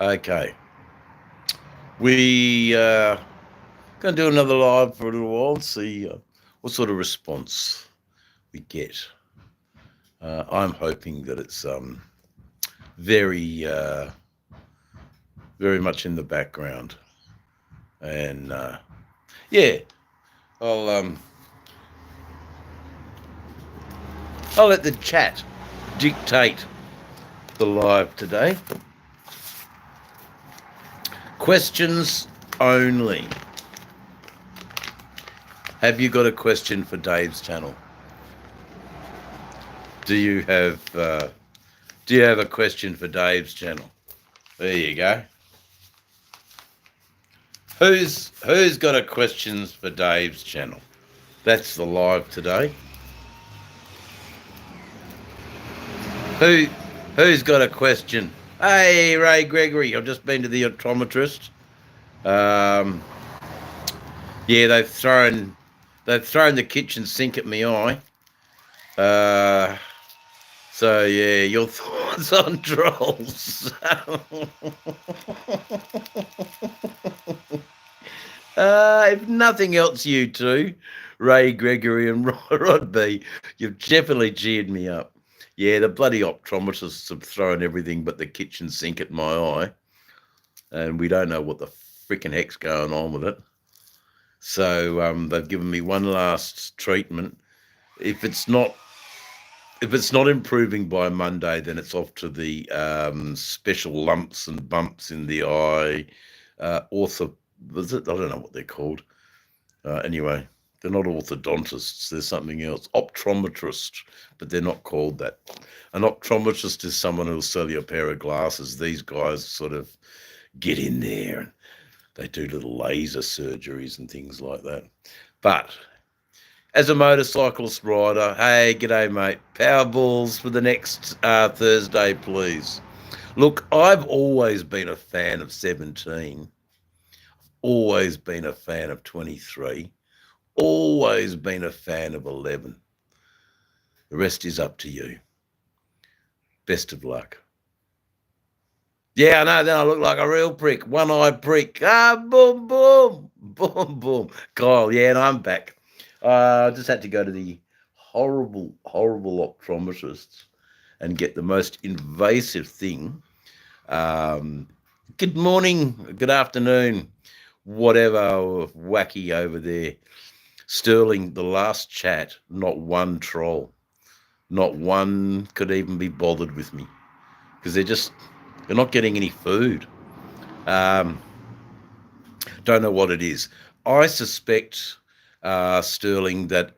Okay. We going to do another live for a little while and see what sort of response we get. I'm hoping that it's very, very much in the background, and yeah, I'll um, I'll let the chat dictate the live today. Questions only. Have you got a question for Dave's channel? Do you have a question for Dave's channel? There you go. Who's got a questions for Dave's channel? That's the live today. Who who's got a question? Hey, Ray Gregory, I've just been to the optometrist. Um, yeah, they've thrown the kitchen sink at me eye. So yeah, your thoughts on trolls? If nothing else, you two, Ray Gregory and Rod B, you've definitely cheered me up. Yeah, the bloody optometrists have thrown everything but the kitchen sink at my eye, and we don't know what the freaking heck's going on with it. So they've given me one last treatment. If it's not improving by Monday, then it's off to the special lumps and bumps in the eye. Was it? I don't know what they're called. Anyway, they're not orthodontists. There's something else. Optometrist, but they're not called that. An optometrist is someone who'll sell you a pair of glasses. These guys sort of get in there and they do little laser surgeries and things like that. But as a motorcyclist rider, hey, g'day, mate. Powerballs for the next Thursday, please. Look, I've always been a fan of 17. Always been a fan of 23. Always been a fan of 11. The rest is up to you. Best of luck. Yeah, I know. Then I look like a real prick, one-eyed prick. Boom, boom, boom, boom. Kyle, yeah, and I'm back. I just had to go to the horrible, horrible optometrists and get the most invasive thing. Good morning, good afternoon, whatever wacky over there. Sterling, the last chat, not one troll, not one could even be bothered with me because they're not getting any food. Don't know what it is. I suspect, Sterling, that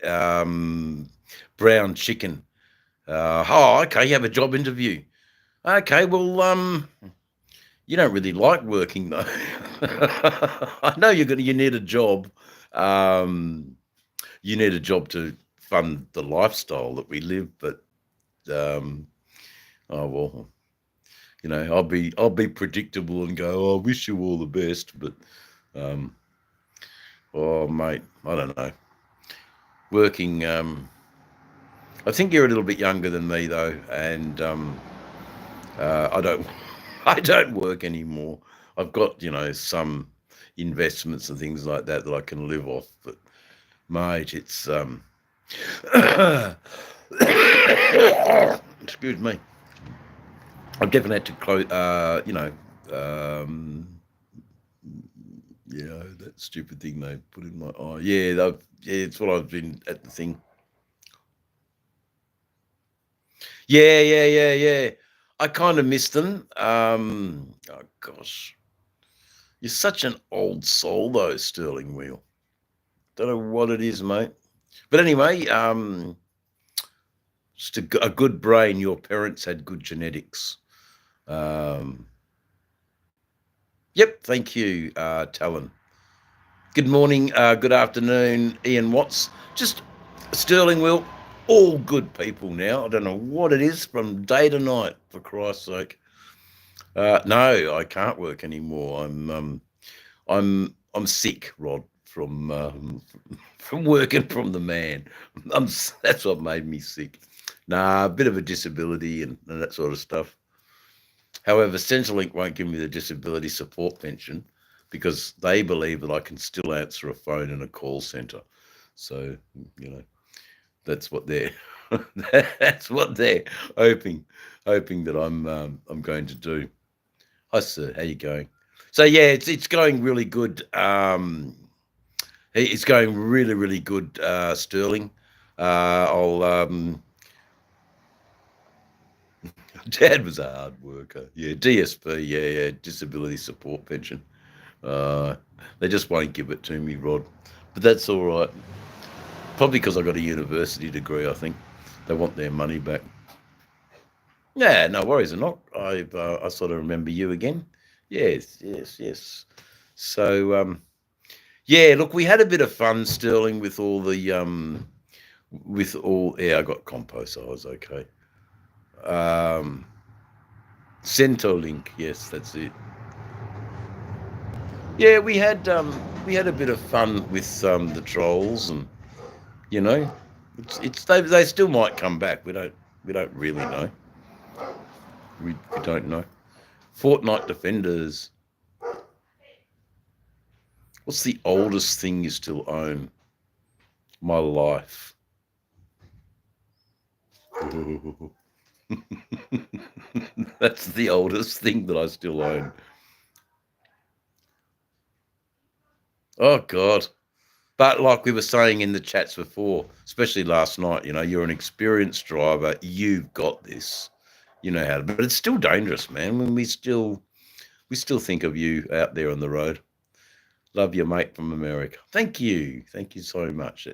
brown chicken. Okay, you have a job interview. Okay, well, you don't really like working though. I know you need a job. You need a job to fund the lifestyle that we live, but oh well, I'll be predictable and go, oh, I wish you all the best, but oh mate, I don't know. Working, I think you're a little bit younger than me though, and I don't I don't work anymore. I've got some investments and things like that I can live off, but mate, it's excuse me. I've definitely had to close. That stupid thing they put in my eye. Yeah, it's what I've been at the thing. Yeah. I kind of miss them. Oh gosh, you're such an old soul though, Sterling Wheel. Don't know what it is, mate. But anyway, just a good brain. Your parents had good genetics. Yep, thank you, Talon. Good morning, good afternoon, Ian Watts. Just Sterling Will, all good people now. I don't know what it is from day to night, for Christ's sake. No, I can't work anymore. I'm sick, Rod, from working from the man. That's what made me sick. Nah, a bit of a disability and that sort of stuff. However, Centrelink won't give me the disability support pension because they believe that I can still answer a phone in a call centre. So, you know, that's what they're that's what they're hoping that I'm going to do. Hi, sir. How you going? So yeah, it's going really good. It's going really good, Sterling. I'll Dad was a hard worker. Yeah, DSP. Yeah, disability support pension. They just won't give it to me, Rod. But that's all right. Probably because I got a university degree. I think they want their money back. Yeah, no worries or not. I sort of remember you again. Yes. So yeah, look, we had a bit of fun, Sterling, with all the yeah, I got compost, so I was okay. Centolink, yes, that's it. Yeah, we had a bit of fun with the trolls, and you know, it's they still might come back. We don't really know. We don't know. Fortnite Defenders. What's the oldest thing you still own? My life. That's the oldest thing that I still own. Oh God. But like we were saying in the chats before, especially last night, you're an experienced driver. You've got this. You know how to. But it's still dangerous, man. When we still think of you out there on the road. Love your mate from America. Thank you so much.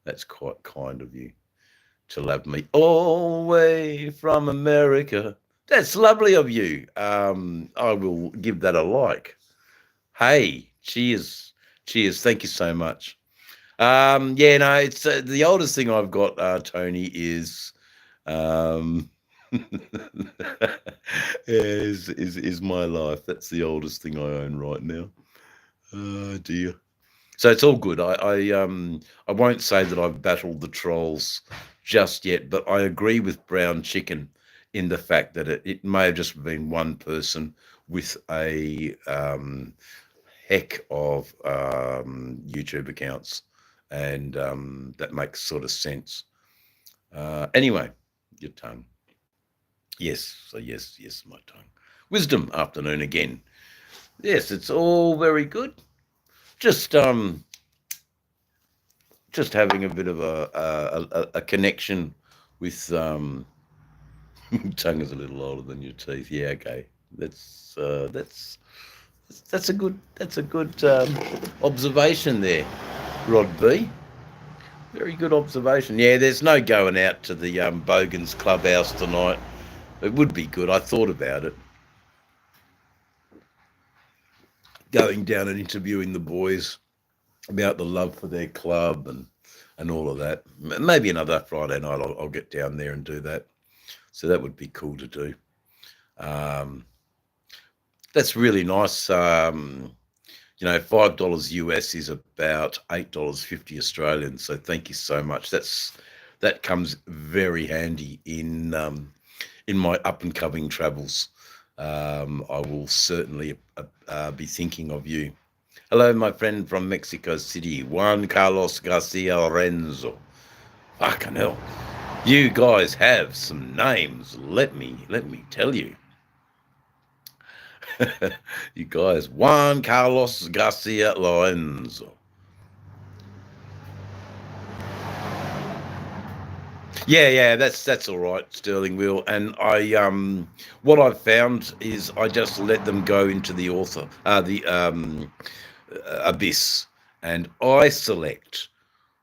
That's quite kind of you to love me all the way from America. That's lovely of you. I will give that a like. Hey, cheers. Thank you so much. Yeah, no, it's the oldest thing I've got, Tony, is is my life. That's the oldest thing I own right now. Oh dear. So it's all good. I won't say that I've battled the trolls just yet, but I agree with Brown Chicken in the fact that it may have just been one person with a heck of YouTube accounts, and that makes sort of sense. Anyway, your tongue. Yes, so yes, my tongue. Wisdom afternoon again. Yes, it's all very good. Just having a bit of a connection with tongue is a little older than your teeth. Yeah, okay. That's a good observation there, Rod B. Very good observation. Yeah, there's no going out to the Bogans Clubhouse tonight. It would be good. I thought about it. Going down and interviewing the boys about the love for their club and all of that. Maybe another Friday night I'll get down there and do that. So that would be cool to do. That's really nice. $5 US is about $8.50 Australian. So thank you so much. That comes very handy in my up and coming travels. I will certainly be thinking of you. Hello, my friend from Mexico City, Juan Carlos Garcia Lorenzo. Fucking hell. You guys have some names, let me tell you. You guys, Juan Carlos Garcia Lorenzo. Yeah, that's all right, Sterling Wheel. And what I've found is I just let them go into the abyss, and I select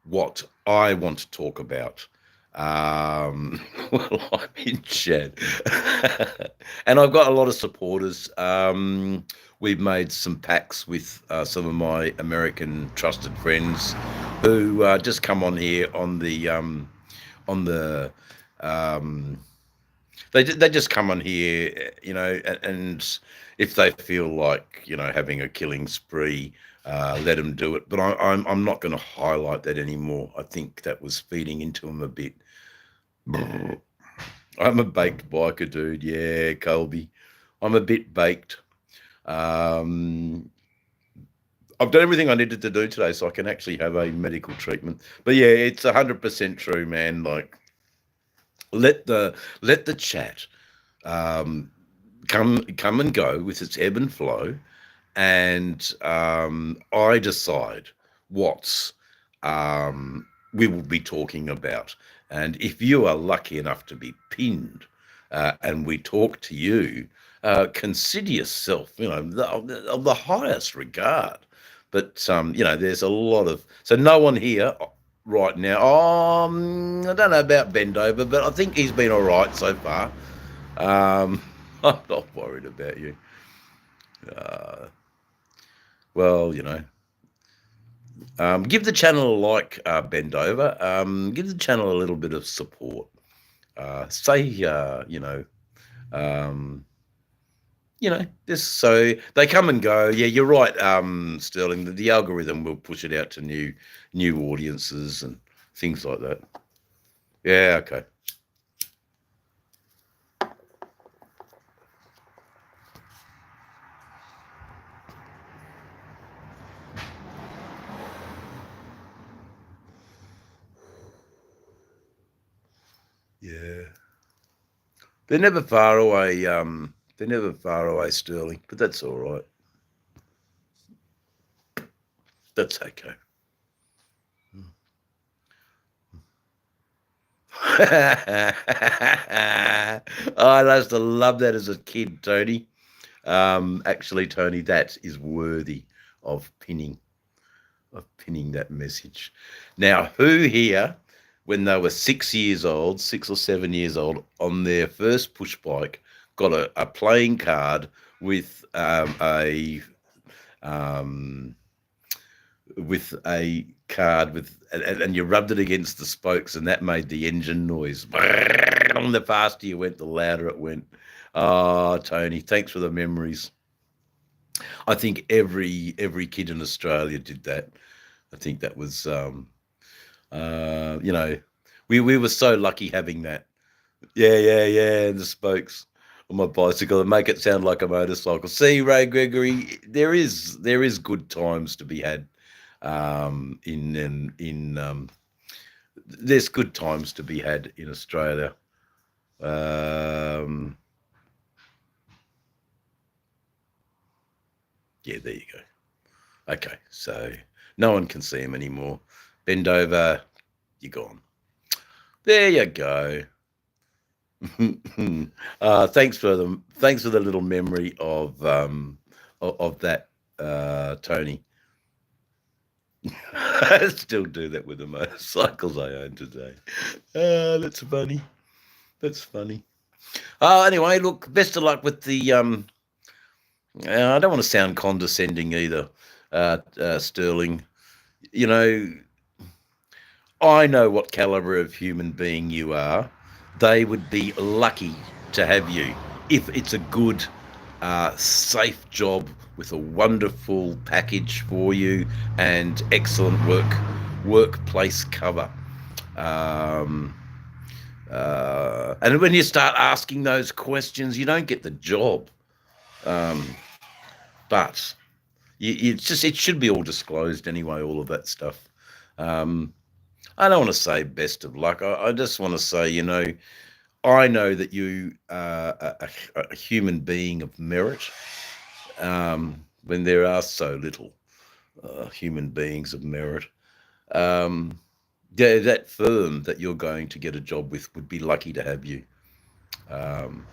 what I want to talk about. Well, I'm in chat, and I've got a lot of supporters. We've made some pacts with some of my American trusted friends who just come on here on the they just come on here, and if they feel like having a killing spree, let them do it. But I'm not going to highlight that anymore. I think that was feeding into them a bit. I'm a baked biker, dude. Yeah, Colby. I'm a bit baked. I've done everything I needed to do today, so I can actually have a medical treatment. But yeah, it's 100% true, man. Like, let the chat um, come and go with its ebb and flow, and I decide what we will be talking about. And if you are lucky enough to be pinned, and we talk to you, consider yourself, of the highest regard. But there's a lot of, so no one here right now. I don't know about Bendover, but I think he's been all right so far. I'm not worried about you. Uh, well, give the channel a like, Bendover. Give the channel a little bit of support. Um, this, so they come and go. Yeah, you're right, Sterling. The algorithm will push it out to new audiences and things like that. Yeah, okay. Yeah. They're never far away. They're never far away, Sterling, but that's all right. That's okay. I used to love that as a kid, Tony. Actually, Tony, that is worthy of pinning that message. Now, who here, when they were 6 years old, 6 or 7 years old, on their first push bike, got a playing card with um, a card and you rubbed it against the spokes, and that made the engine noise. The faster you went, the louder it went. Oh, Tony, thanks for the memories. I think every kid in Australia did that. I think that was we were so lucky having that. Yeah, and the spokes on my bicycle and make it sound like a motorcycle. See, Ray Gregory, there is good times to be had. There's good times to be had in Australia. Yeah, there you go. Okay, so no one can see him anymore. Bend over, you're gone. There you go. Thanks for the little memory of that, Tony. I still do that with the motorcycles I own today. That's funny. That's funny. Anyway, look, best of luck with the. I don't want to sound condescending either, Sterling. You know, I know what caliber of human being you are. They would be lucky to have you if it's a good, safe job with a wonderful package for you and excellent workplace cover. And when you start asking those questions, you don't get the job. But it should be all disclosed anyway, all of that stuff. I don't want to say best of luck. I just want to say, I know that you are a human being of merit, when there are so little human beings of merit. Yeah, that firm that you're going to get a job with would be lucky to have you. Um,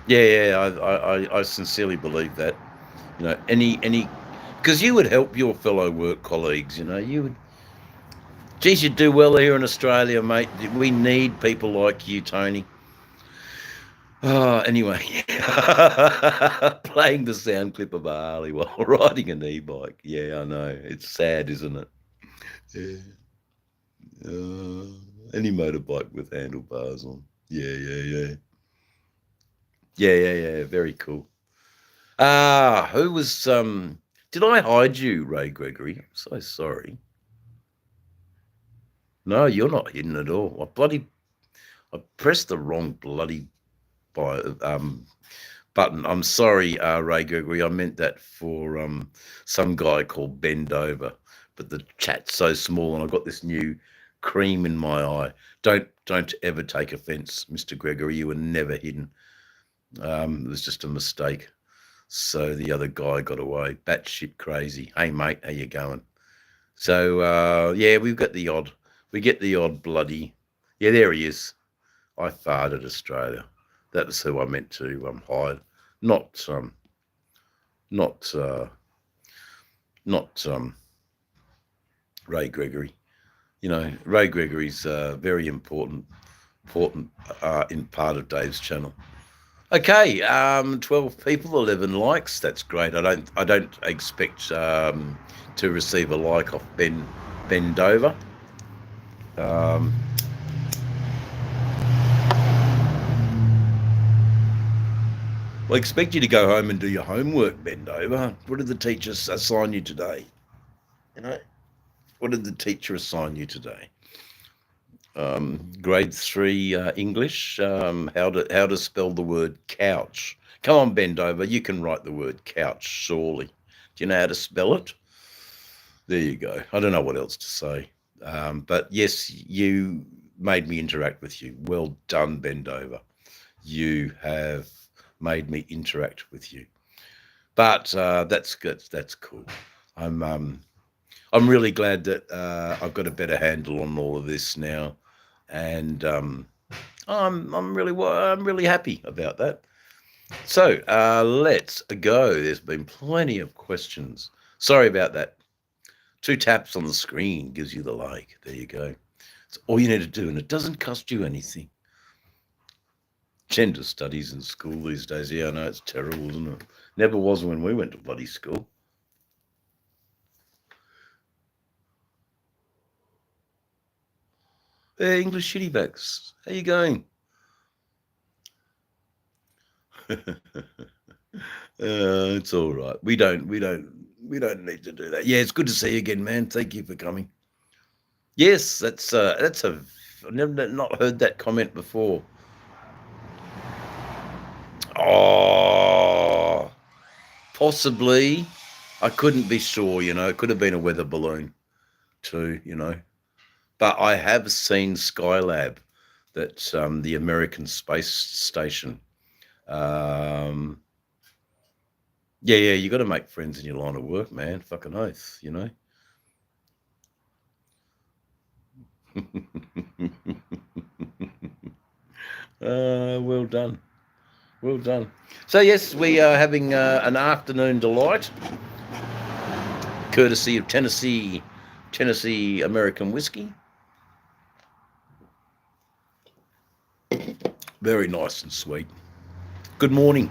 yeah, I sincerely believe that. Any because you would help your fellow work colleagues. You would. Geez, you'd do well here in Australia, mate. We need people like you, Tony. Anyway, playing the sound clip of a Harley while riding an e-bike. Yeah, I know. It's sad, isn't it? Yeah. Any motorbike with handlebars on. Yeah. Yeah. Very cool. Who was did I hide you, Ray Gregory? I'm so sorry. No, you're not hidden at all. I pressed the wrong bloody by button. I'm sorry, Ray Gregory. I meant that for some guy called Bend Over, but the chat's so small, and I've got this new cream in my eye. Don't ever take offence, Mr. Gregory. You were never hidden. It was just a mistake. So the other guy got away. Batshit crazy. Hey mate, how you going? So yeah, we get the odd bloody. Yeah, there he is. I farted Australia. That was who I meant to hide. Not Ray Gregory. You know, Ray Gregory's very important in part of Dave's channel. Okay, 12 people, 11 likes. That's great. I don't expect to receive a like off Ben Dover. I expect you to go home and do your homework, Ben Dover. What did the teachers assign you today? You know, what did the teacher assign you today? Grade 3 English. How to spell the word couch? Come on, Ben Dover. You can write the word couch, surely. Do you know how to spell it? There you go. I don't know what else to say. But yes, you made me interact with you. Well done, Ben Dover. You have made me interact with you. But that's good. That's cool. I'm really glad that I've got a better handle on all of this now, and I'm really happy about that. So let's go. There's been plenty of questions. Sorry about that. 2 taps on the screen gives you the like. There you go. It's all you need to do, and it doesn't cost you anything. Gender studies in school these days. Yeah, I know, it's terrible, isn't it? Never was when we went to bloody school. Hey, English shitty backs. How you going? It's all right. We don't need to do that. Yeah, it's good to see you again, man. Thank you for coming. Yes, that's I've never not heard that comment before. Oh, possibly. I couldn't be sure, you know. It could have been a weather balloon too, you know. But I have seen Skylab, that's the American space station. Yeah, you got to make friends in your line of work, man. Fucking oath, you know. Well done. Well done. So yes, we are having an afternoon delight, courtesy of Tennessee American whiskey. Very nice and sweet. Good morning.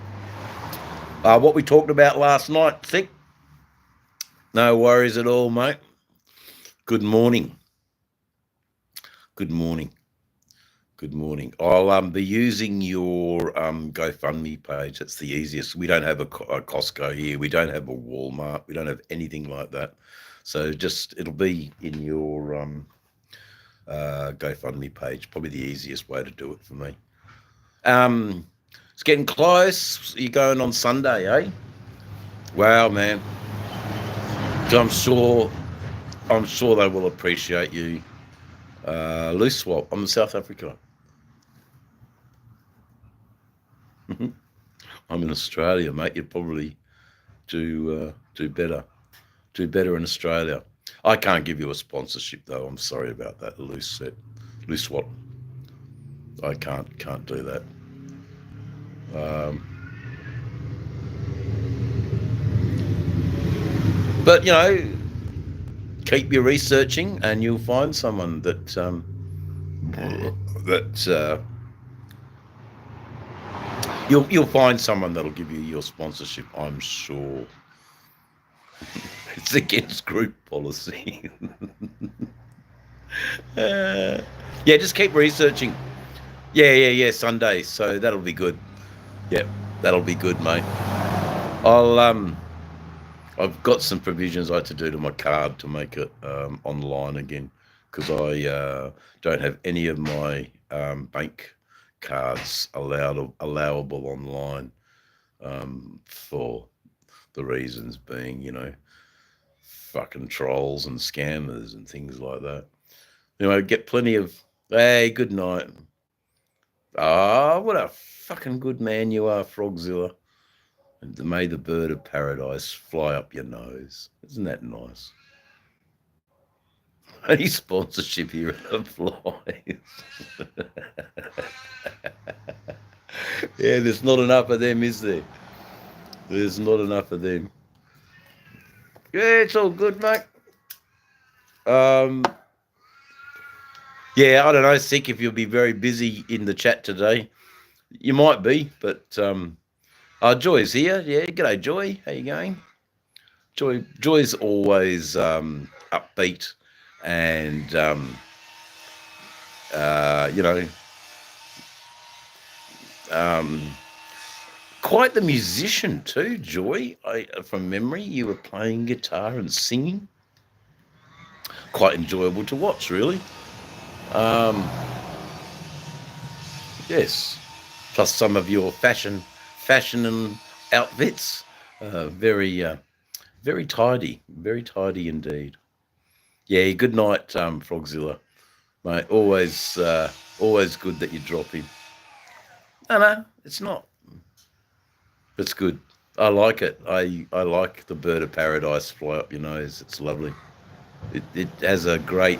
What we talked about last night, Thick? No worries at all, mate. Good morning. Good morning. Good morning. I'll be using your GoFundMe page. That's the easiest. We don't have a Costco here. We don't have a Walmart. We don't have anything like that. So it'll be in your GoFundMe page. Probably the easiest way to do it for me. It's getting close. You're going on Sunday, eh? Wow, man. I'm sure they will appreciate you. Loose swap. I'm in South Africa. I'm in Australia, mate. You'd probably do better. Do better in Australia. I can't give you a sponsorship though. I'm sorry about that. Loose swap. I can't do that. But you know, keep your researching, and you'll find someone that you'll find someone that'll give you your sponsorship. I'm sure. It's against group policy. Yeah, just keep researching. Yeah. Sunday, so that'll be good. Yeah, that'll be good, mate. I've got some provisions I had to do to my card to make it online again, because I don't have any of my bank cards allowable online, for the reasons being, fucking trolls and scammers and things like that. Get plenty of, hey, good night. Ah, what a fucking good man you are, Frogzilla. And may the bird of paradise fly up your nose. Isn't that nice? Any sponsorship here applies. Yeah, there's not enough of them, is there? There's not enough of them. Yeah, it's all good, mate. Yeah, I don't know, Sick, if you'll be very busy in the chat today. You might be, but Joy's here. Yeah, g'day, Joy. How you going? Joy's always upbeat and quite the musician too, Joy. From memory, you were playing guitar and singing. Quite enjoyable to watch, really. Yes. Plus some of your fashion and outfits. Very tidy. Very tidy indeed. Yeah, good night, Frogzilla. Mate, always good that you drop in. No, it's not. It's good. I like it. I like the bird of paradise fly up your nose. It's lovely. It has a great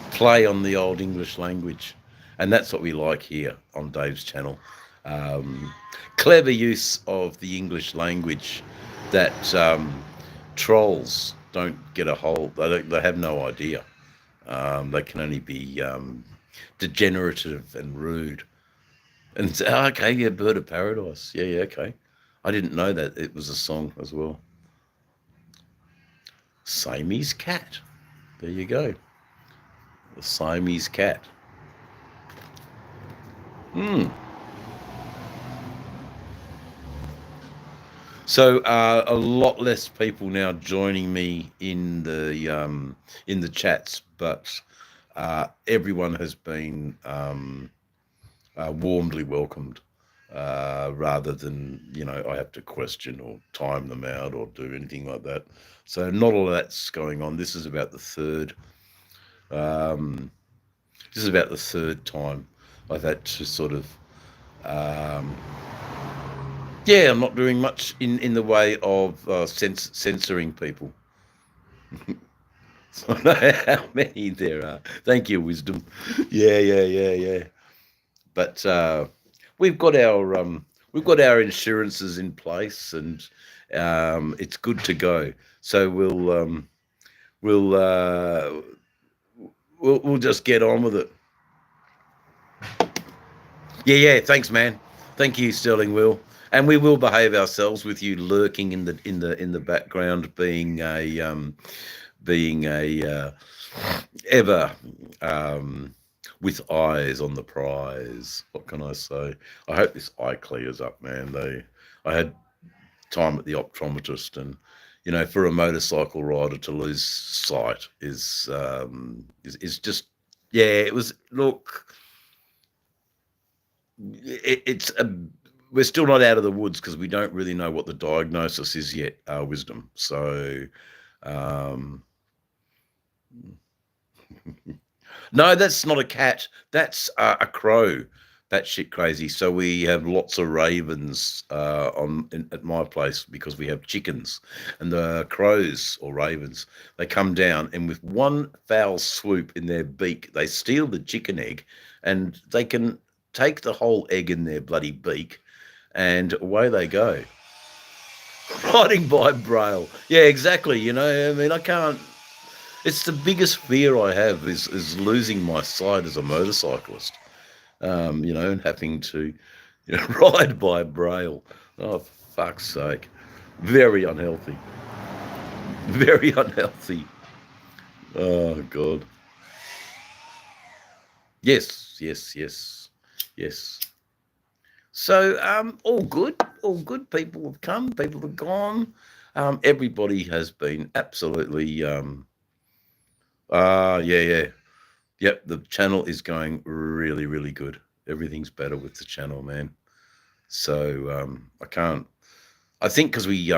play on the old English language, and that's what we like here on Dave's channel. Clever use of the English language that trolls don't get a hold. They have no idea. They can only be degenerative and rude. And say, oh, okay, yeah, bird of paradise. Yeah, okay. I didn't know that it was a song as well. Siamese cat. There you go. The Siamese cat. So a lot less people now joining me in the chats, but everyone has been warmly welcomed, rather than I have to question or time them out or do anything like that. So not all of that's going on. This is about the third. This is about the third time I've had to sort of. Yeah, I'm not doing much in the way of censoring people. So I know how many there are. Thank you, Wisdom. Yeah. But we've got our insurances in place, and it's good to go. So we'll just get on with it. Yeah. Thanks, man. Thank you, Sterling Will. And we will behave ourselves with you lurking in the background, being a ever with eyes on the prize. What can I say? I hope this eye clears up, man. I had time at the optometrist, and for a motorcycle rider to lose sight is just, yeah. It was, look. We're still not out of the woods because we don't really know what the diagnosis is yet, Wisdom. So, no, that's not a cat. That's a crow. That shit crazy. So we have lots of ravens at my place because we have chickens, and the crows or ravens, they come down and with one foul swoop in their beak, they steal the chicken egg, and they can take the whole egg in their bloody beak, and away they go. Riding by Braille. Yeah, exactly. I mean, I can't. It's the biggest fear I have is losing my sight as a motorcyclist. And having to ride by Braille. Oh, fuck's sake. Very unhealthy. Very unhealthy. Oh, God. Yes. So, all good. People have come, people have gone. Everybody has been absolutely, yeah. Yep, the channel is going really, really good. Everything's better with the channel, man. So I think because we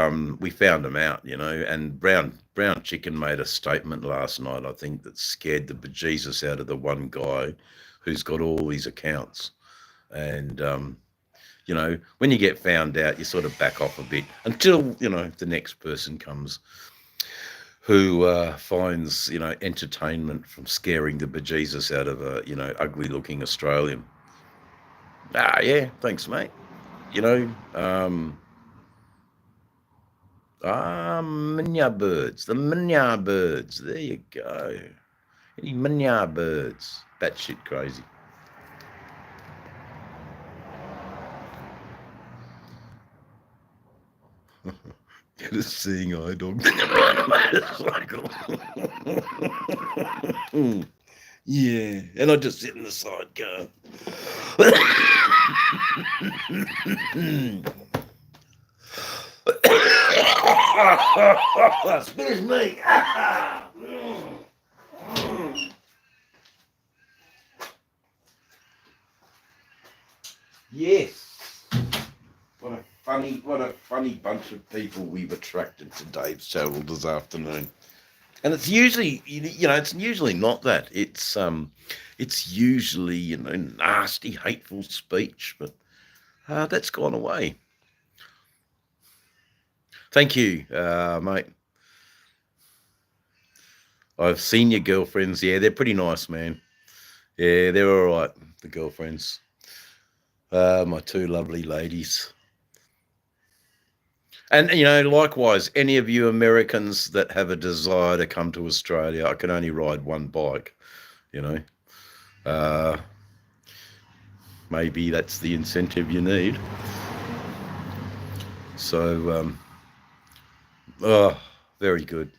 found them out, and Brown Chicken made a statement last night, I think, that scared the bejesus out of the one guy who's got all these accounts. And when you get found out, you sort of back off a bit until the next person comes who finds entertainment from scaring the bejesus out of a ugly looking Australian. Yeah, thanks, mate. Minya birds, the Minya birds. There you go. Any Minya birds? Batshit crazy. Get a seeing eye dog ride a motorcycle. Yeah, and I just sit in the side car. Excuse me. Yes. What a funny bunch of people we've attracted to Dave's channel this afternoon. And it's usually, it's usually not that. It's usually, nasty, hateful speech, but that's gone away. Thank you, mate. I've seen your girlfriends. Yeah, they're pretty nice, man. Yeah, they're all right, the girlfriends. My two lovely ladies. And, likewise, any of you Americans that have a desire to come to Australia, I can only ride one bike, maybe that's the incentive you need. So, very good.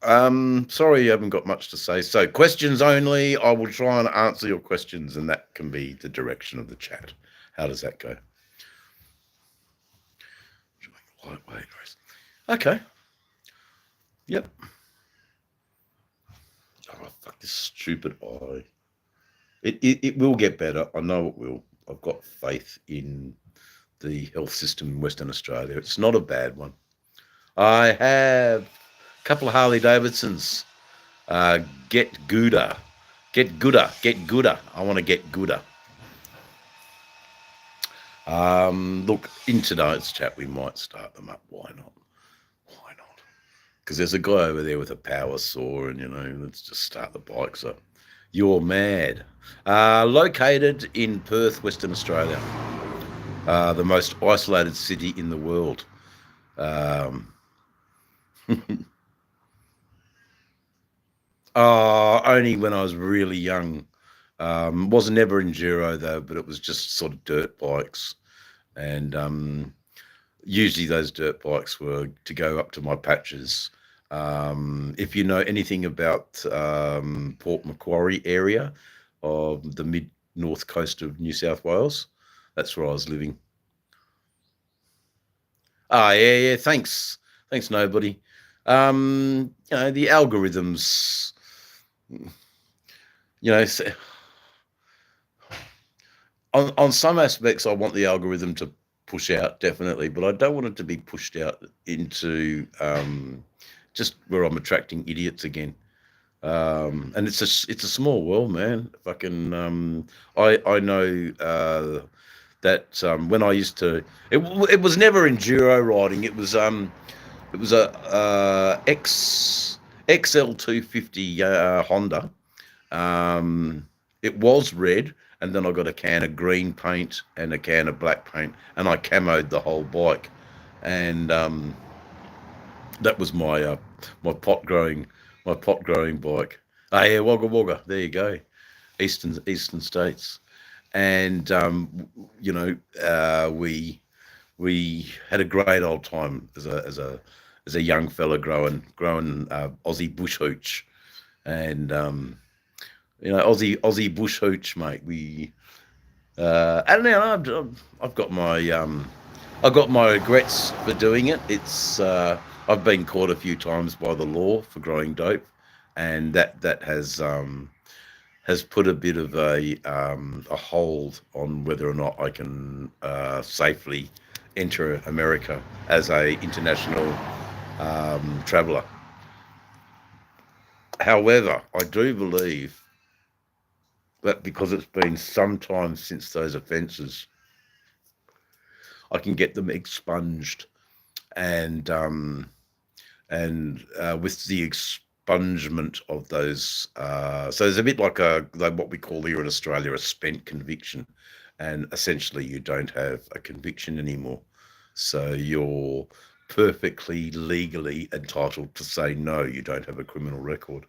Sorry, I haven't got much to say. So, questions only. I will try and answer your questions, and that can be the direction of the chat. How does that go? Lightweight. Okay. Yep. Oh, fuck this stupid eye. It will get better. I know it will. I've got faith in the health system in Western Australia. It's not a bad one. I have a couple of Harley Davidsons. Get gooder. Get gooder. Get gooder. I want to get gooder. Look, in tonight's chat, we might start them up. Why not? Why not? Because there's a guy over there with a power saw, and, let's just start the bikes up. You're mad. Located in Perth, Western Australia, the most isolated city in the world. Only when I was really young. Was never enduro though, but it was just sort of dirt bikes, and usually those dirt bikes were to go up to my patches. If you know anything about Port Macquarie area of the mid-north coast of New South Wales, that's where I was living. Yeah, thanks, nobody. The algorithms, on some aspects, I want the algorithm to push out, definitely, but I don't want it to be pushed out into just where I'm attracting idiots again. And it's a small world, man. Fucking, I know that when I used to, it was never enduro riding. It was a XL250 Honda. It was red, and then I got a can of green paint and a can of black paint, and I camoed the whole bike. And that was my pot growing bike. Yeah, Wagga Wagga. There you go, Eastern States. And we had a great old time as a young fella growing Aussie bush hooch, and Aussie bush hooch, mate. And now I've got my regrets for doing it. It's I've been caught a few times by the law for growing dope, and that has has put a bit of a hold on whether or not I can safely enter America as a international traveller. However, I do believe that because it's been some time since those offences, I can get them expunged, and with the expungement of those, so it's a bit like what we call here in Australia a spent conviction, and essentially you don't have a conviction anymore, so you're perfectly legally entitled to say no, you don't have a criminal record.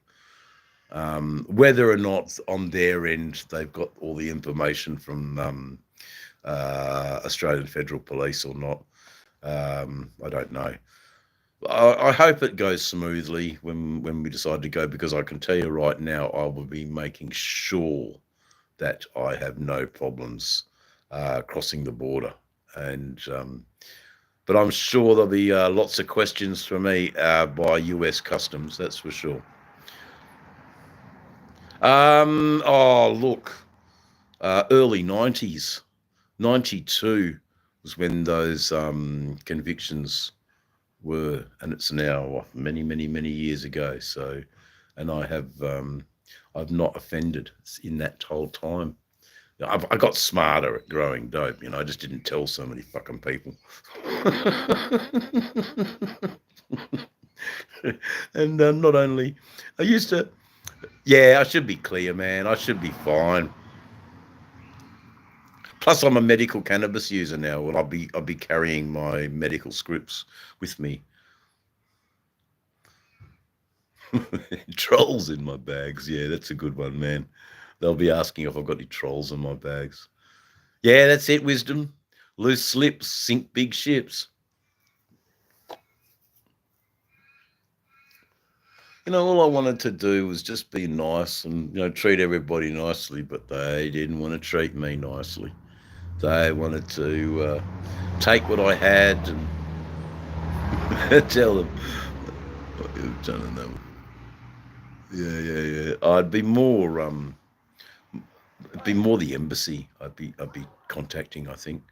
Whether or not on their end they've got all the information from Australian Federal Police or not, I don't know. I hope it goes smoothly when we decide to go, because I can tell you right now, I will be making sure that I have no problems crossing the border. And but I'm sure there'll be lots of questions for me by US Customs, that's for sure. Oh, look, early 90s, 92 was when those convictions were, and it's now many, many, many years ago. So, and I've not offended in that whole time. I got smarter at growing dope, I just didn't tell so many fucking people. And not only, I used to, yeah, I should be clear, man. I should be fine. Plus, I'm a medical cannabis user now. Well, I'll be carrying my medical scripts with me. Trolls in my bags. Yeah, that's a good one, man. They'll be asking if I've got any trolls in my bags. Yeah, that's it, Wisdom. Loose slips sink big ships. All I wanted to do was just be nice and, treat everybody nicely, but they didn't want to treat me nicely. They wanted to take what I had and tell them, yeah. I'd be more the embassy. I'd be contacting. I think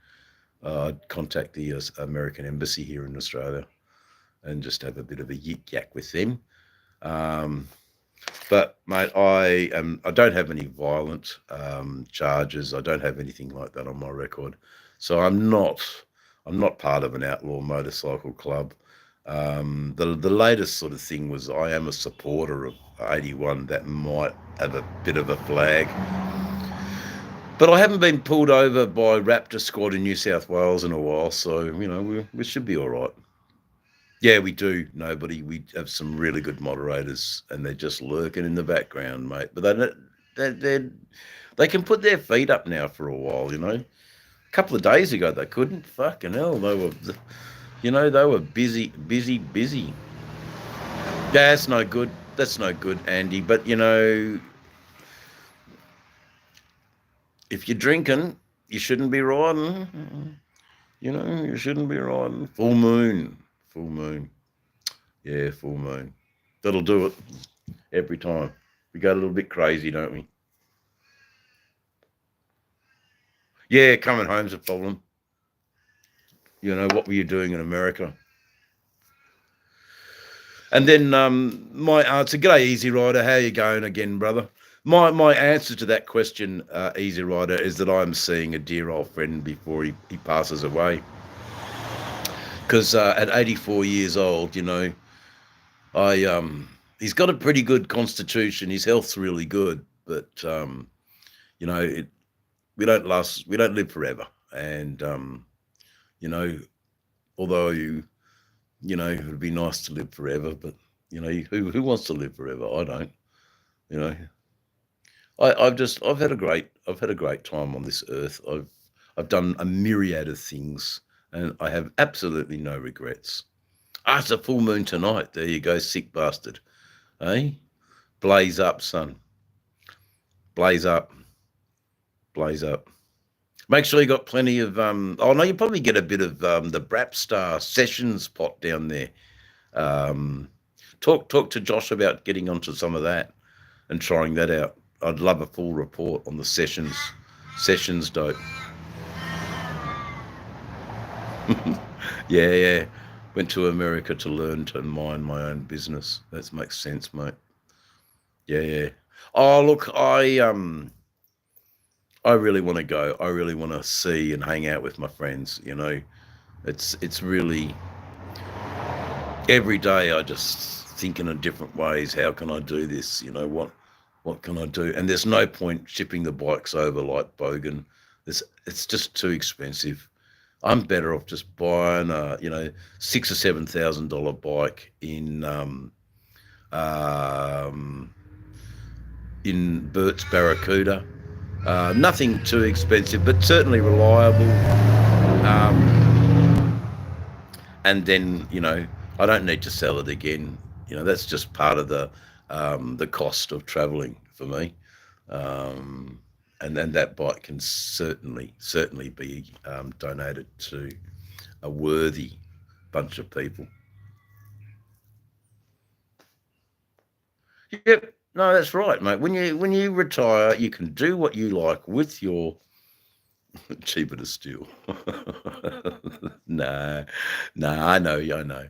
I'd contact the American embassy here in Australia and just have a bit of a yik yak with them. But mate, I don't have any violent charges. I don't have anything like that on my record, so I'm not part of an outlaw motorcycle club. The latest sort of thing was I am a supporter of 81 that might have a bit of a flag, but I haven't been pulled over by Raptor Squad in New South Wales in a while, so we should be all right. Yeah, we do. We have some really good moderators, and they're just lurking in the background, mate. But they can put their feet up now for a while. A couple of days ago they couldn't. Fucking hell, they were busy. That's no good. That's no good, Andy. But if you're drinking, you shouldn't be riding. You shouldn't be riding. Full moon. Yeah, full moon. That'll do it every time. We go a little bit crazy, don't we? Yeah, coming home's a problem. What were you doing in America? And then my answer, g'day, Easy Rider. How you going again, brother? My answer to that question, Easy Rider, is that I'm seeing a dear old friend before he passes away. Because at 84 years old, he's got a pretty good constitution. His health's really good, but we don't live forever. And although it would be nice to live forever, but who wants to live forever? I don't. I've had a great time on this earth. I've done a myriad of things, and I have absolutely no regrets. It's a full moon tonight. There you go, sick bastard. Hey, blaze up, son. Blaze up. Make sure you got plenty of you probably get a bit of the Brapstar Sessions pot down there. Talk to Josh about getting onto some of that and trying that out. I'd love a full report on the sessions dope. Yeah. Went to America to learn to mind my own business. That makes sense, mate. Yeah. Oh, look, I really want to go. I really want to see and hang out with my friends. It's really every day. I just thinking in different ways. How can I do this? What can I do? And there's no point shipping the bikes over like Bogan. It's just too expensive. I'm better off just buying a $6,000 or $7,000 bike in Burt's Barracuda. Nothing too expensive, but certainly reliable. And then I don't need to sell it again. That's just part of the cost of travelling for me. And then that bike can certainly be donated to a worthy bunch of people. Yep, no, that's right, mate. When you retire, you can do what you like with your cheaper to steal. No, I know.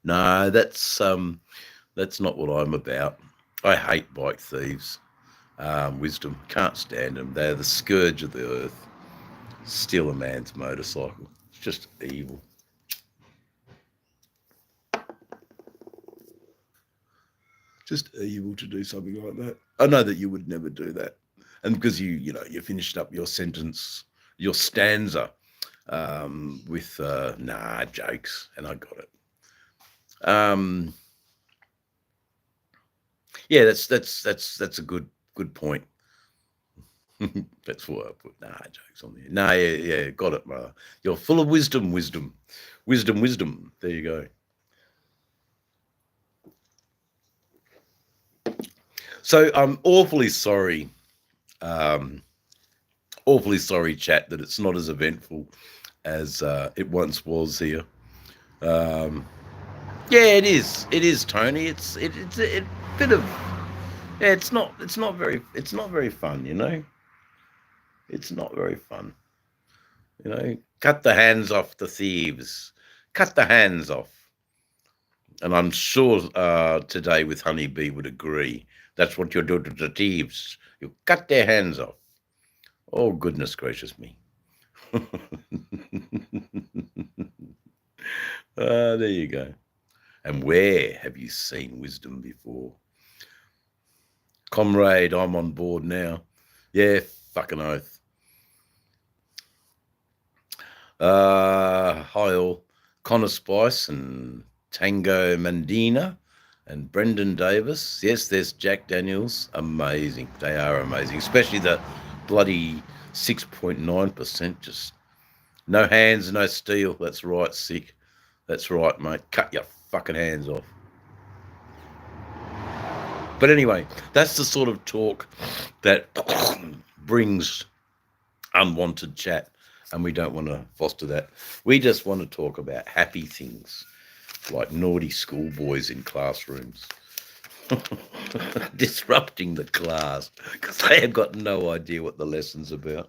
No, that's not what I'm about. I hate bike thieves. Wisdom, can't stand them. They're the scourge of the earth. Steal a man's motorcycle. It's just evil. Just evil to do something like that. I know that you would never do that. And because you finished up your sentence, your stanza, with jokes, and I got it. Yeah, that's a good point. That's why I put jokes on there. Yeah, got it, brother. You're full of wisdom. There you go. So I'm awfully sorry, chat, that it's not as eventful as it once was here. Yeah, it is, Tony. It's a bit of it's not very fun, It's not very fun. Cut the hands off the thieves. Cut the hands off. And I'm sure today with Honeybee would agree. That's what you do to the thieves. You cut their hands off. Oh, goodness gracious me. There you go. And where have you seen wisdom before? Comrade, I'm on board now. Yeah, fucking oath. Hi all. Connor Spice and Tango Mandina and Brendan Davis. Yes, there's Jack Daniels. Amazing. They are amazing. Especially the bloody 6.9%. Just no hands, no steel. That's right, sick. That's right, mate. Cut your fucking hands off. But anyway, that's the sort of talk that brings unwanted chat, and we don't want to foster that. We just want to talk about happy things, like naughty schoolboys in classrooms, disrupting the class because they have got no idea what the lesson's about.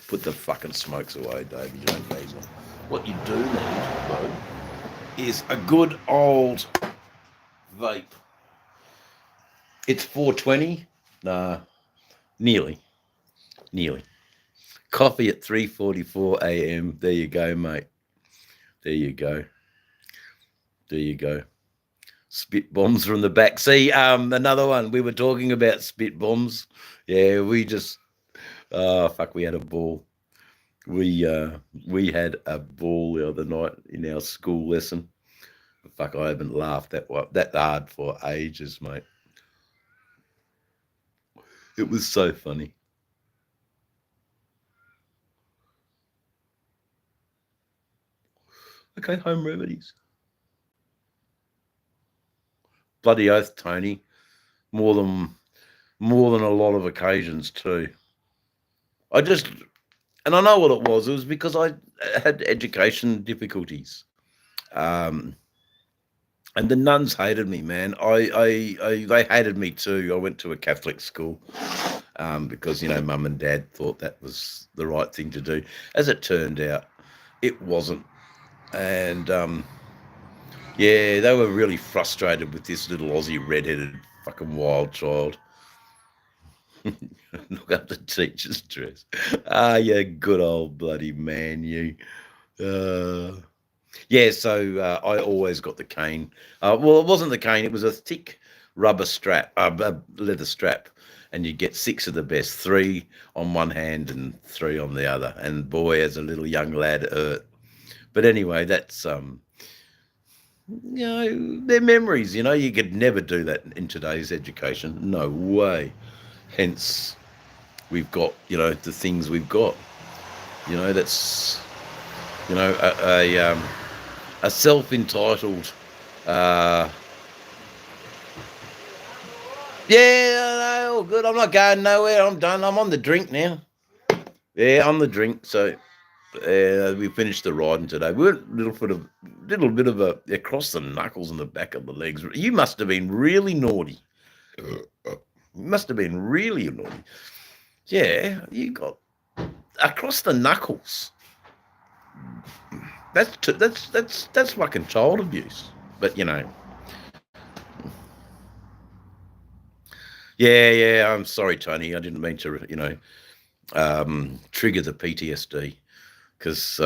Put the fucking smokes away, David. You don't need them. What you do need, though, is a good old vape. It's 4:20. Nah, nearly. Coffee at 3:44 a.m. There you go, mate. There you go. Spit bombs from the back. See, another one. We were talking about spit bombs. Yeah, we just we had a ball. We had a ball the other night in our school lesson. Fuck, I haven't laughed that hard for ages, mate. It was so funny. Okay, home remedies. Bloody oath, Tony. More than a lot of occasions too. I know what it was. It was because I had education difficulties. And the nuns hated me, man. They hated me too. I went to a Catholic school because, mum and dad thought that was the right thing to do. As it turned out, it wasn't. And yeah, they were really frustrated with this little Aussie redheaded fucking wild child. Look up the teacher's dress. Ah, you good old bloody man, you. Uh, yeah, so I always got the cane. Well, it wasn't the cane; it was a thick rubber strap, leather strap, and you get six of the best, three on one hand and three on the other. And boy, as a little young lad, it hurt. But anyway, that's they're memories. You could never do that in today's education. No way. Hence, we've got the things we've got. That's a self-entitled. Uh, yeah, no, all good. I'm not going nowhere. I'm done. I'm on the drink now. Yeah, on the drink. So we finished the riding today. We went a little bit of a across the knuckles and the back of the legs. You must have been really naughty. You must have been really naughty. Yeah, you got across the knuckles. That's fucking child abuse. But yeah. I'm sorry, Tony. I didn't mean to, trigger the PTSD because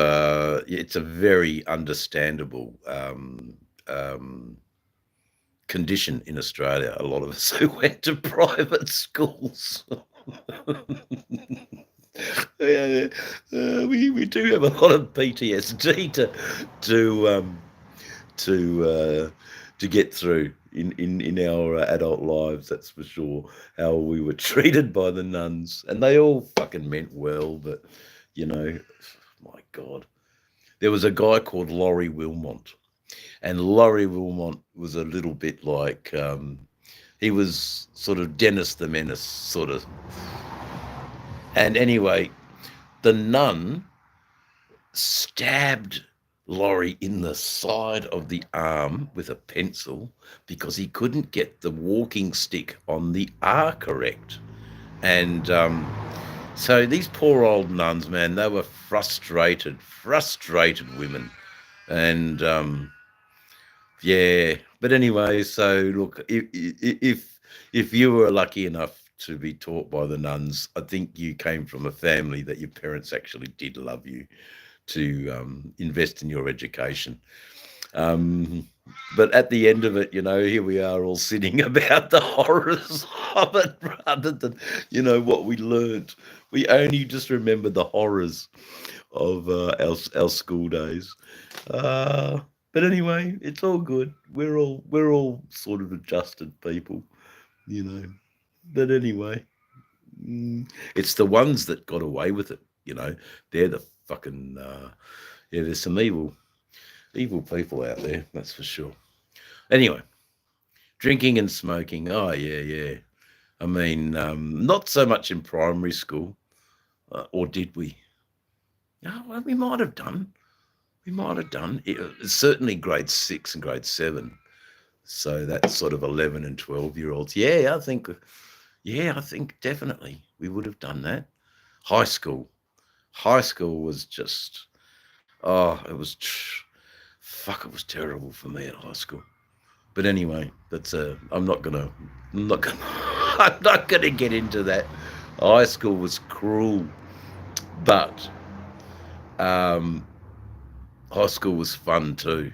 it's a very understandable condition in Australia. A lot of us who went to private schools. Yeah, we do have a lot of PTSD to get through in our adult lives. That's for sure. How we were treated by the nuns, and they all fucking meant well, but my God, there was a guy called Laurie Wilmont, and Laurie Wilmont was a little bit like he was sort of Dennis the Menace, sort of. And anyway, the nun stabbed Laurie in the side of the arm with a pencil because he couldn't get the walking stick on the R correct. And so these poor old nuns, man, they were frustrated women. And yeah, but anyway, so look, if you were lucky enough to be taught by the nuns, I think you came from a family that your parents actually did love you to invest in your education. But at the end of it, here we are all sitting about the horrors of it rather than, what we learned. We only just remember the horrors of our school days. But anyway, it's all good. We're all sort of adjusted people, But anyway, it's the ones that got away with it. They're the fucking there's some evil people out there, that's for sure. Anyway, drinking and smoking. Oh yeah. I mean, not so much in primary school, or did we? No, well, we might have done. Certainly grade 6 and grade 7. So that's sort of 11 and 12-year-olds. Yeah, I think definitely we would have done that. High school was just, it was, fuck, it was terrible for me at high school. But anyway, I'm not gonna get into that. High school was cruel, but high school was fun too.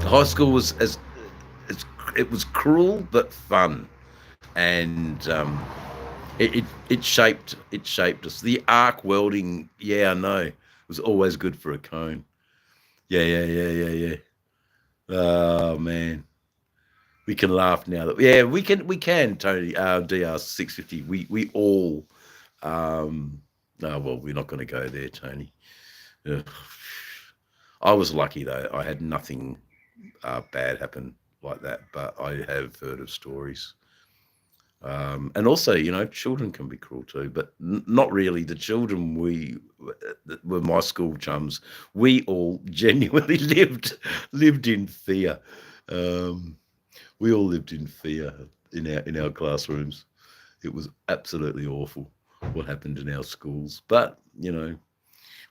High school was it was cruel but fun, and it shaped us. The arc welding, yeah, I know, was always good for a cone. Yeah. Oh man, we can laugh now that we can Tony. DR650. We all. No, well, we're not going to go there, Tony. Ugh. I was lucky though. I had nothing bad happen like that, but I have heard of stories. And also, children can be cruel too, but not really. The children that were my school chums, we all genuinely lived in fear. Um, we all lived in fear in our classrooms. It was absolutely awful what happened in our schools, but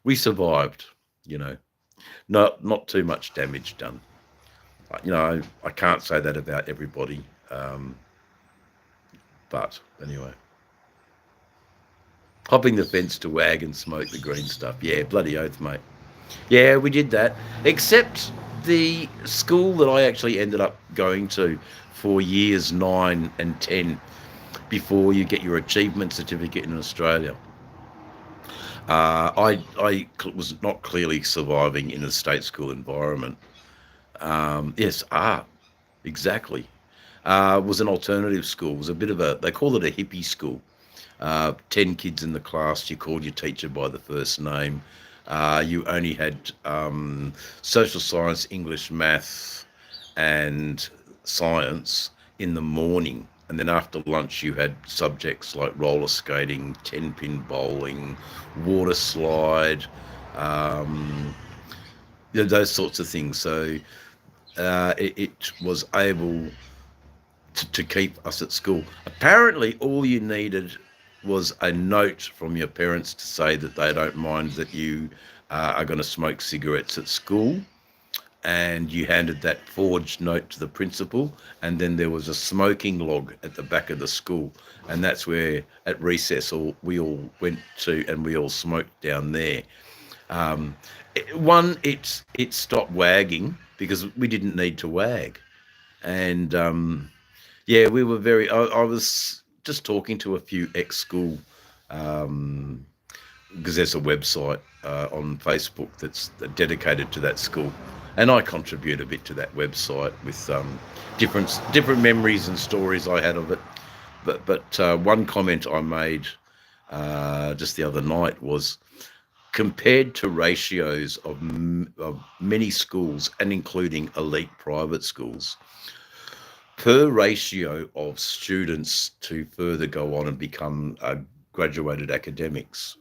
we survived. You know, not too much damage done. I can't say that about everybody, but anyway. Hopping the fence to wag and smoke the green stuff. Yeah, bloody oath, mate. Yeah, we did that. Except the school that I actually ended up going to for years 9 and 10 before you get your achievement certificate in Australia. I was not clearly surviving in a state school environment. Yes, exactly. Was an alternative school. It was a bit of they call it a hippie school. 10 kids in the class. You called your teacher by the first name. You only had social science, English, math, and science in the morning. And then after lunch, you had subjects like roller skating, 10-pin bowling, water slide, um, those sorts of things. So it was able to keep us at school. Apparently, all you needed was a note from your parents to say that they don't mind that you are going to smoke cigarettes at school. And you handed that forged note to the principal, and then there was a smoking log at the back of the school, and that's where at recess we all went to, and we all smoked down there. It stopped wagging because we didn't need to wag, and yeah, we were I was just talking to a few ex-school, because there's a website on Facebook that's dedicated to that school, and I contribute a bit to that website with different memories and stories I had of it. But one comment I made just the other night was, compared to ratios of many schools, and including elite private schools, per ratio of students to further go on and become graduated academics,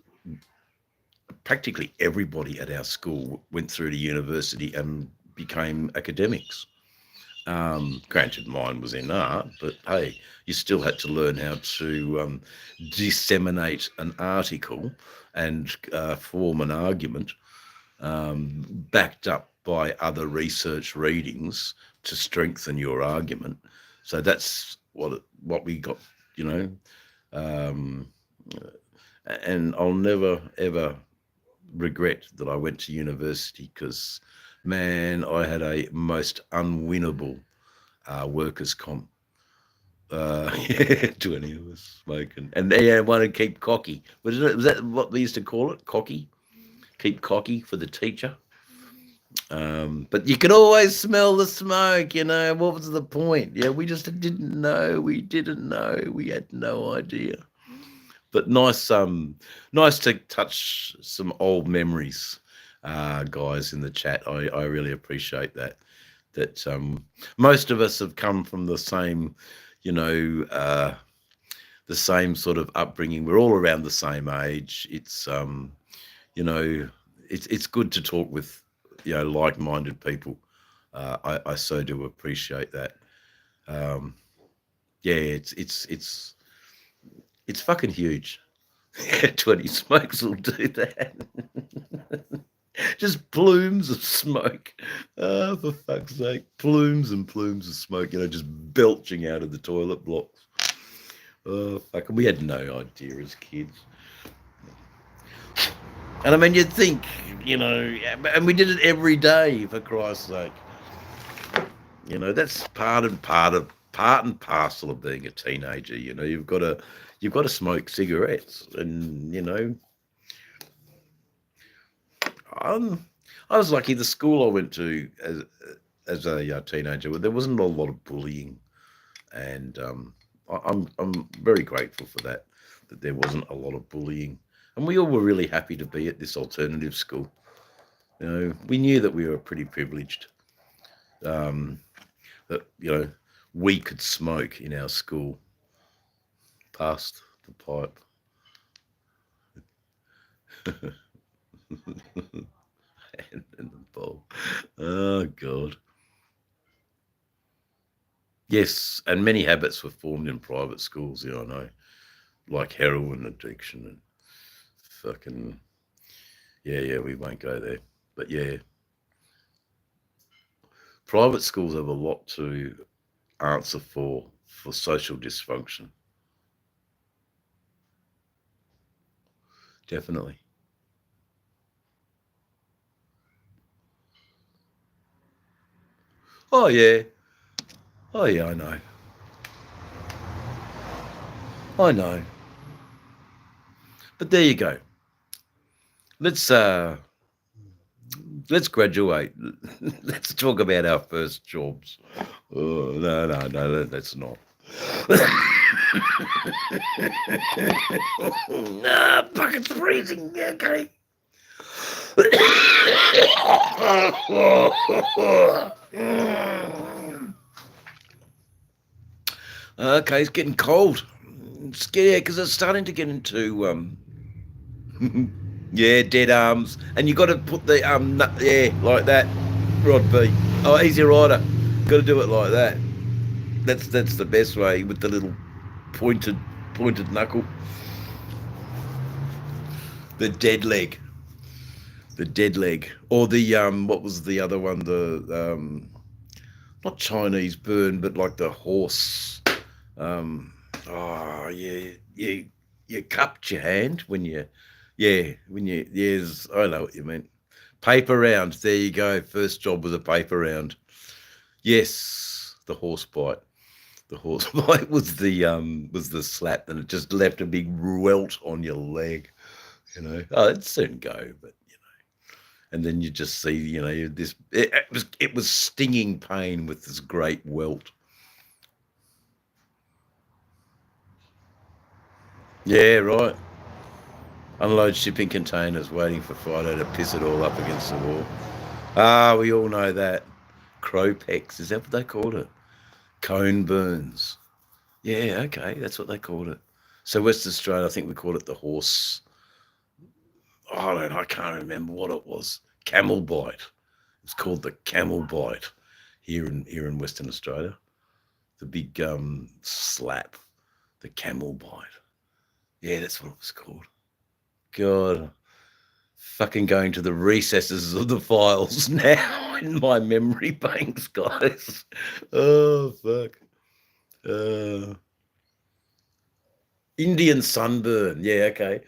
practically everybody at our school went through to university and became academics. Granted, mine was in art, but hey, you still had to learn how to disseminate an article and form an argument backed up by other research readings to strengthen your argument. So that's what we got, you know. Um, and I'll never ever regret that I went to university, because, man, I had a most unwinnable workers' comp. To any of us smoking, and they want to keep cocky. Was that what they used to call it? Cocky, keep cocky for the teacher. But you could always smell the smoke. What was the point? Yeah, we just didn't know. We didn't know. We had no idea. But nice to touch some old memories, guys, in the chat. I really appreciate that. That most of us have come from the same, the same sort of upbringing. We're all around the same age. You know, it's good to talk with, like-minded people. I so do appreciate that. Um, yeah, it's fucking huge. 20 smokes will do that. Just plumes of smoke. Oh, for fuck's sake. Plumes and plumes of smoke, just belching out of the toilet blocks. Oh, fuck. We had no idea as kids. And I mean, you'd think, and we did it every day, for Christ's sake. That's part and parcel of being a teenager. You've got to smoke cigarettes, and I was lucky. The school I went to as a teenager, there wasn't a lot of bullying, and I'm very grateful for that there wasn't a lot of bullying, and we all were really happy to be at this alternative school. We knew that we were pretty privileged, that we could smoke in our school. past the pipe. And in the bowl. Oh, God. Yes, and many habits were formed in private schools, I know, like heroin addiction and fucking, yeah, we won't go there. But yeah, private schools have a lot to answer for social dysfunction. Definitely. Oh yeah. Oh yeah, I know. I know. But there you go. Let's let's graduate. Let's talk about our first jobs. Oh, no, that's not. Nah, fucking freezing. Okay. Okay, it's getting cold. It's yeah, because it's starting to get into yeah, dead arms, and you got to put the yeah, like that. Rod B. Oh, easy rider. Got to do it like that. That's the best way with the little pointed knuckle. The dead leg. The dead leg, or the what was the other one? The not Chinese burn, but like the horse. Um, oh yeah, you cupped your hand when you, yes, I know what you meant. Paper round. There you go. First job was a paper round. Yes, the horse bite. The horse bite was the slap, and it just left a big welt on your leg. Oh, it'd soon go, but and then you just see, this. It was stinging pain with this great welt. Yeah, right. Unload shipping containers, waiting for Friday to piss it all up against the wall. Ah, we all know that. Cropex, is that what they called it? Cone burns. Yeah, okay, that's what they called it. So West Australia, I think we called it the horse. Oh, I can't remember what it was. Camel bite. It's called the camel bite here in Western Australia. The big slap, the camel bite. Yeah, that's what it was called. God, fucking going to the recesses of the files now in my memory banks, guys. Oh fuck. Indian sunburn. Yeah, okay.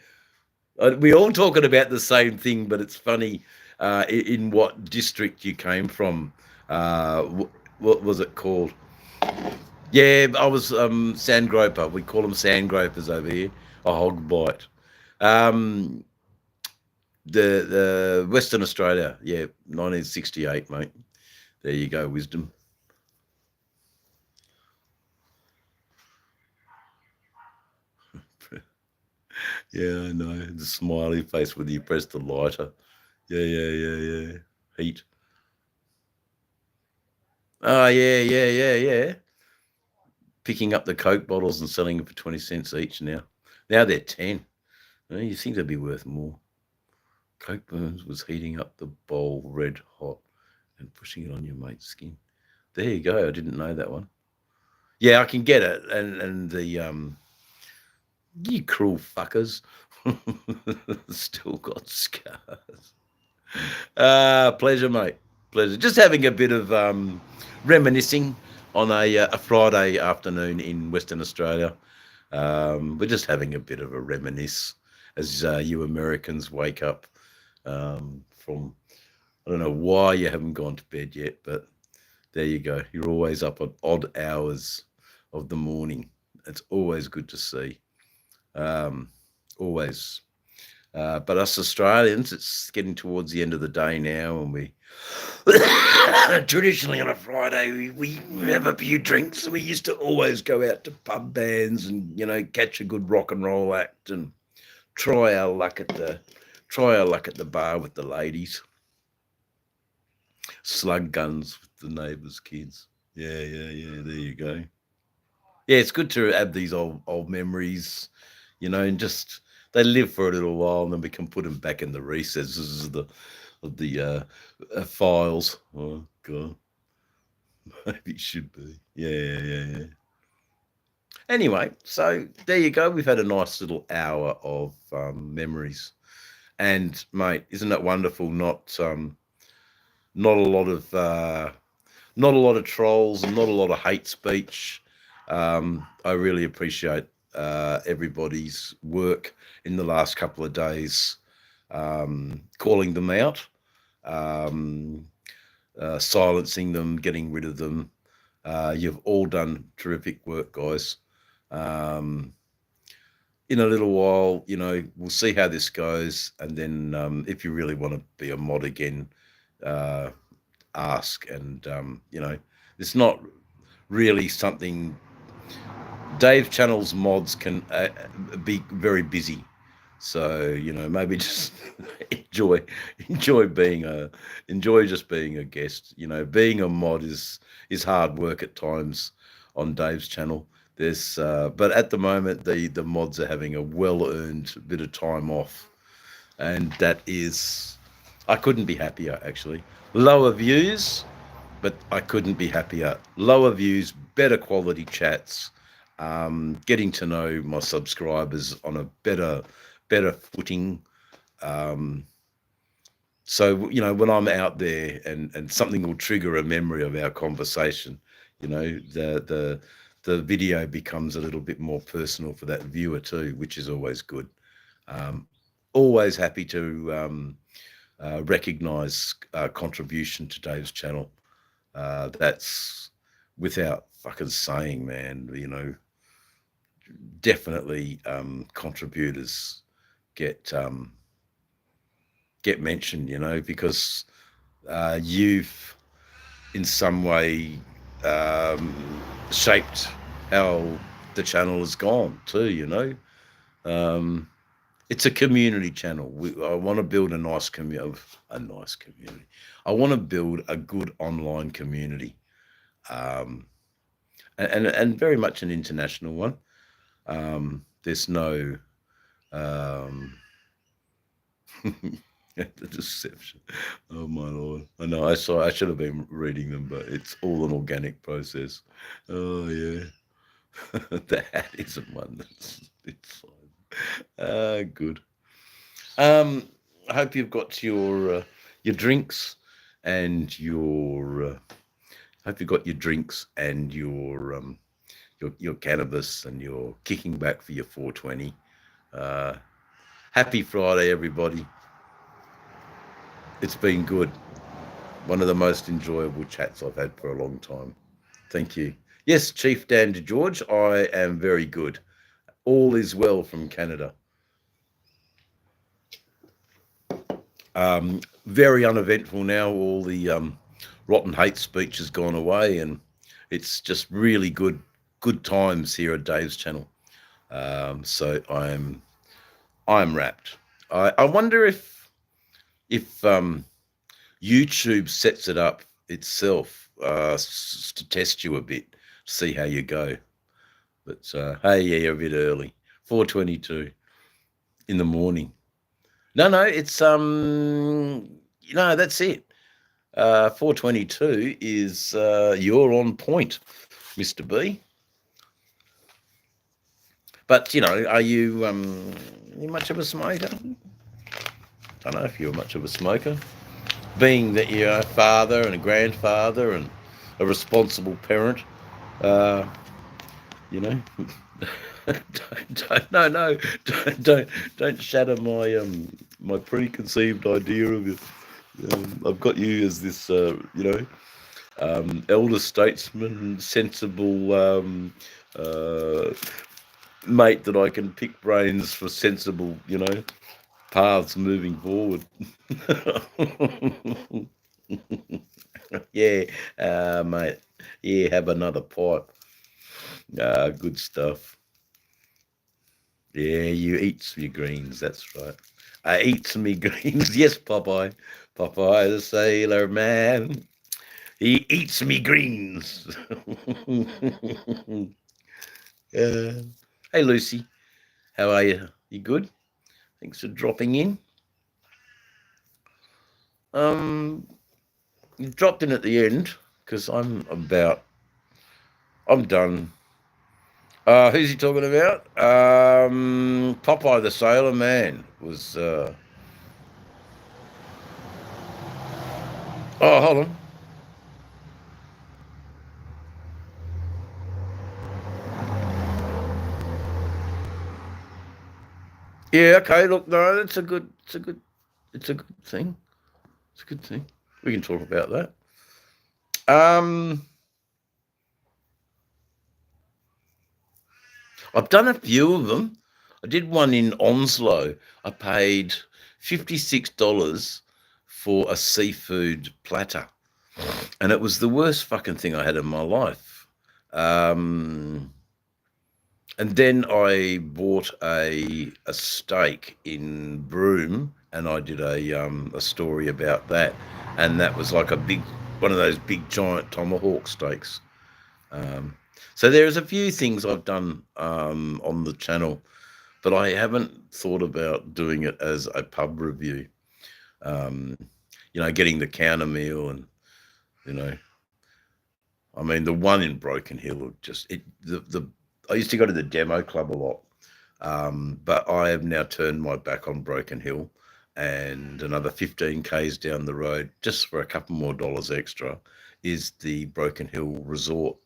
We're all talking about the same thing, but it's funny in what district you came from. What was it called? Yeah, I was sand groper. We call them sand gropers over here. A hog bite. Um, the Western Australia, yeah, 1968, mate. There you go, wisdom. Yeah, I know. The smiley face when you press the lighter. Yeah. Heat. Oh, yeah. Picking up the Coke bottles and selling them for 20 cents each now. Now they're 10. You think they'd be worth more. Coke Burns was heating up the bowl red hot and pushing it on your mate's skin. There you go. I didn't know that one. Yeah, I can get it. And the you cruel fuckers still got scars. Pleasure, mate. Pleasure. Just having a bit of reminiscing on a Friday afternoon in Western Australia. We're just having a bit of a reminisce as you Americans wake up from. I don't know why you haven't gone to bed yet, but there you go. You're always up at odd hours of the morning. It's always good to see. Always. But us Australians, it's getting towards the end of the day now, and we traditionally on a Friday we have a few drinks. We used to always go out to pub bands and catch a good rock and roll act and try our luck at the bar with the ladies. Slug guns with the neighbours' kids. Yeah. There you go. Yeah, it's good to have these old memories, and just they live for a little while, and then we can put them back in the recesses of the files. Oh God, maybe it should be. Yeah. Anyway, so there you go. We've had a nice little hour of memories, and mate, isn't it wonderful? Not a lot of not a lot of trolls and not a lot of hate speech. I really appreciate everybody's work in the last couple of days, calling them out, um, silencing them, getting rid of them. You've all done terrific work, guys. Um, in a little while, we'll see how this goes, and then if you really want to be a mod again, uh, ask. And it's not really something. Dave Channel's mods can be very busy, so maybe just enjoy just being a guest. Being a mod is hard work at times on Dave's channel. But at the moment the mods are having a well-earned bit of time off, and that is, I couldn't be happier actually. Lower views, but I couldn't be happier. Lower views, better quality chats, getting to know my subscribers on a better footing. So when I'm out there and something will trigger a memory of our conversation, the video becomes a little bit more personal for that viewer too, which is always good. Always happy to recognize contribution to Dave's channel. That's without fucking saying, man. Definitely contributors get mentioned, because you've in some way shaped how the channel has gone too. It's a community channel. I want to build a nice community. I want to build a good online community, and very much an international one. There's no the deception. Oh my Lord! I know. I should have been reading them, but it's all an organic process. Oh yeah, the hat isn't one. It's fine. Good. I hope you've got your drinks and your. Hope you've got your drinks and your cannabis, and you're kicking back for your 420. Happy Friday, everybody. It's been good. One of the most enjoyable chats I've had for a long time. Thank you. Yes, Chief Dan DeGeorge, I am very good. All is well from Canada. Very uneventful now. All the rotten hate speech has gone away, and it's just really good times here at Dave's channel. So I'm wrapped. I wonder if YouTube sets it up itself to test you a bit, see how you go. But hey, yeah, you're a bit early. 4:22 in the morning. No, it's that's it. 4:22 is you're on point, Mr. B. But are you much of a smoker? I don't know if you're much of a smoker, being that you're a father and a grandfather and a responsible parent. Don't shatter my preconceived idea of you. I've got you as this elder statesman, sensible mate that I can pick brains for sensible paths moving forward. Yeah, mate. Yeah, have another pipe. Good stuff. Yeah, you eat me greens. That's right. I eat me greens. Yes, Popeye. Popeye the Sailor Man. He eats me greens. Hey, Lucy. How are you? You good? Thanks for dropping in. You dropped in at the end because I'm done. Who's he talking about? Popeye the Sailor Man was. Oh, hold on. Yeah, okay. Look, no, it's a good thing. It's a good thing. We can talk about that. I've done a few of them. I did one in Onslow. I paid $56 for a seafood platter, and it was the worst fucking thing I had in my life. And then I bought a steak in Broome, and I did a story about that, and that was like one of those big giant tomahawk steaks. So there's a few things I've done on the channel, but I haven't thought about doing it as a pub review. Getting the counter meal and I mean the one in Broken Hill I used to go to the demo club a lot, but I have now turned my back on Broken Hill, and another 15 k's down the road, just for a couple more dollars extra, is the Broken Hill Resort.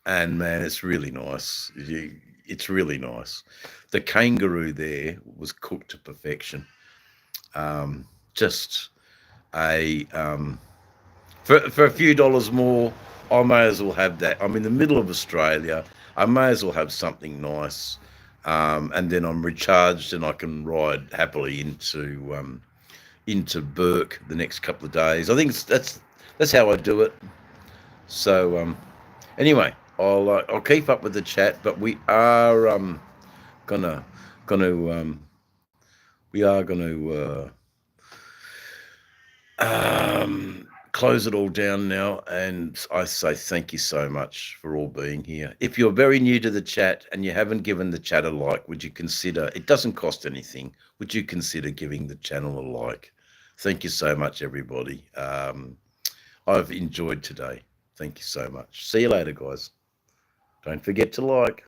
And man, it's really nice. It's really nice. The kangaroo there was cooked to perfection. Just a for a few dollars more, I may as well have that. I'm in the middle of Australia. I may as well have something nice, and then I'm recharged and I can ride happily into Burke the next couple of days. I think that's how I do it. So anyway, I'll keep up with the chat, but we are gonna gonna we are gonna close it all down now, and I say thank you so much for all being here. If you're very new to the chat and you haven't given the chat a like, would you consider, it doesn't cost anything, would you consider giving the channel a like? Thank you so much, everybody. I've enjoyed today. Thank you so much. See you later, guys. Don't forget to like.